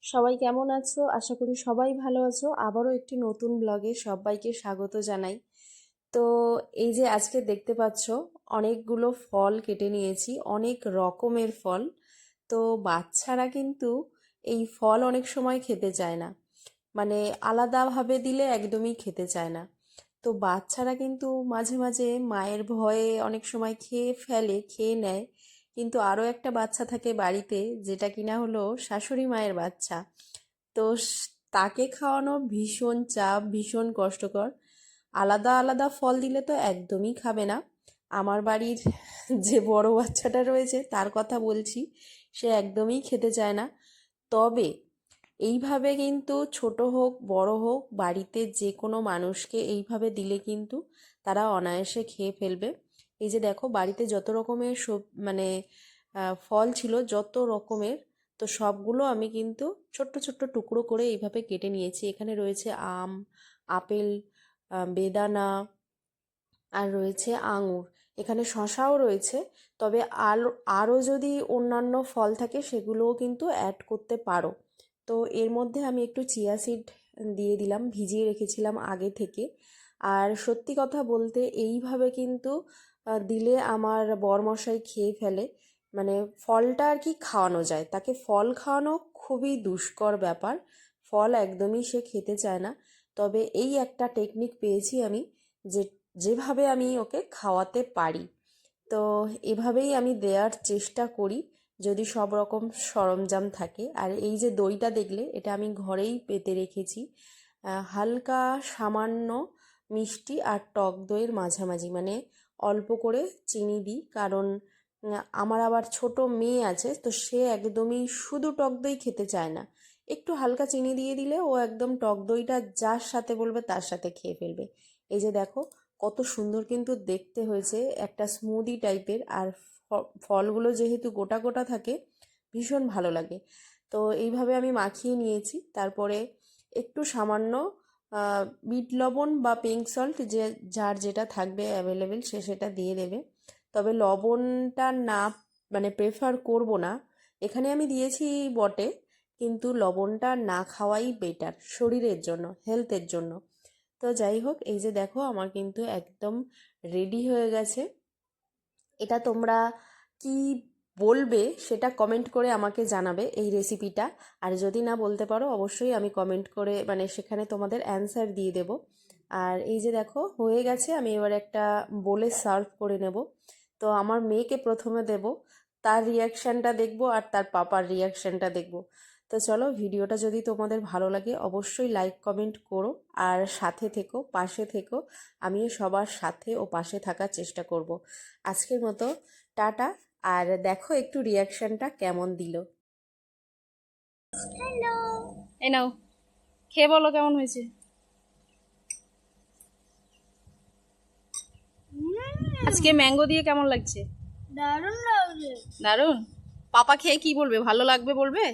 সবাই কেমন আছো? আশা করি সবাই ভালো আছো। আবারও একটি নতুন ব্লগে সবাইকে স্বাগত জানাই। তো এই যে আজকে দেখতে পাচ্ছ অনেকগুলো ফল কেটে নিয়েছি, অনেক রকমের ফল। তো বাচ্চারা কিন্তু এই ফল অনেক সময় খেতে চায় না, মানে আলাদাভাবে দিলে একদমই খেতে চায় না। তো বাচ্চারা কিন্তু মাঝে মাঝে মায়ের ভয়ে অনেক সময় খেয়ে ফেলে, খেয়ে নেয়। কিন্তু আরও একটা বাচ্চা থাকে বাড়িতে, যেটা কিনা হলো শাশুড়ি মায়ের বাচ্চা। তো তাকে খাওয়ানো ভীষণ চাপ, ভীষণ কষ্টকর। আলাদা আলাদা ফল দিলে তো একদমই খাবে না। আমার বাড়ির যে বড় বাচ্চাটা রয়েছে তার কথা বলছি, সে একদমই খেতে চায় না। তবে এইভাবে কিন্তু ছোট হোক বড় হোক বাড়িতে যে কোনো মানুষকে এইভাবে দিলে কিন্তু তারা অনায়াসে খেয়ে ফেলবে। এই যে দেখো বাড়িতে যত রকমের মানে ফল ছিল, যত রকমের, তো সবগুলো আমি কিন্তু ছোট্ট ছোট্ট টুকরো করে এইভাবে কেটে নিয়েছি। এখানে রয়েছে আম, আপেল, বেদানা, আর রয়েছে আঙুর। এখানে শশাও রয়েছে। তবে আরও যদি অন্যান্য ফল থাকে সেগুলোও কিন্তু অ্যাড করতে পারো। তো এর মধ্যে আমি একটু চিয়া সিড দিয়ে দিলাম, ভিজিয়ে রেখেছিলাম আগে থেকে। আর সত্যি কথা বলতে এইভাবে কিন্তু দিলে আমার বরমশাই খেয়ে ফেলে। মানে ফলটা আর কি খাওয়ানো যায়, তাকে ফল খাওয়ানো খুবই দুষ্কর ব্যাপার। ফল একদমই সে খেতে চায় না। তবে এই একটা টেকনিক পেয়েছি আমি, যে যেভাবে আমি ওকে খাওয়াতে পারি। তো এভাবেই আমি দেওয়ার চেষ্টা করি, যদি সব রকম সরঞ্জাম থাকে। আর এই যে দইটা দেখলে, এটা আমি ঘরেই পেতে রেখেছি। হালকা সামান্য মিষ্টি আর টক দইয়ের মাঝামাঝি, মানে অল্প করে চিনি দিই, কারণ আমার আবার ছোট মেয়ে আছে, তো সে একদমই শুধু টক দই খেতে চায় না। একটু হালকা চিনি দিয়ে দিলে ও একদম টক দইটা যার সাথে বলবে তার সাথে খেয়ে ফেলবে। এই যে দেখো কত সুন্দর কিন্তু দেখতে হয়েছে, একটা স্মুদি টাইপের। আর ফলগুলো যেহেতু গোটা গোটা থাকে, ভীষণ ভালো লাগে। তো এইভাবে আমি মাখিয়ে নিয়েছি। তারপরে একটু সামান্য বিট লবণ বা পিঙ্ক সল্ট, যে যার যেটা থাকবে অ্যাভেলেবেল সে সেটা দিয়ে দেবে। তবে লবণটা না, মানে প্রেফার করব না। এখানে আমি দিয়েছি বটে, কিন্তু লবণটা না খাওয়াই বেটার শরীরের জন্য, হেলথের জন্য। তো যাই হোক, এই যে দেখো আমার কিন্তু একদম রেডি হয়ে গেছে। এটা তোমরা কি বলবে সেটা কমেন্ট করে আমাকে জানাবে এই রেসিপিটা। আর যদি না বলতে পারো অবশ্যই আমি কমেন্ট করে, মানে সেখানে তোমাদের অ্যান্সার দিয়ে দেব। আর এই যে দেখো হয়ে গেছে, আমি এবার একটা বলে সার্ভ করে নেব। তো আমার মেয়েকে প্রথমে দেব, তার রিয়াকশানটা দেখবো আর তার পাপার রিয়াকশানটা দেখবো। তো চলো, ভিডিওটা যদি তোমাদের ভালো লাগে অবশ্যই লাইক কমেন্ট করো, আর সাথে থেকো, পাশে থেকো। আমিও সবার সাথে ও পাশে থাকার চেষ্টা করব। আজকের মতো টাটা। আর দেখো একটু রিয়াকশনটা কেমন দিল। হ্যালো। এই নাও, খেয়ে বলো কেমন হয়েছে। আজকে ম্যাঙ্গো দিয়ে কেমন লাগছে? দারুণ লাগছে। দারুণ। পাপা খেয়ে কি বলবে, ভালো লাগবে বলবে?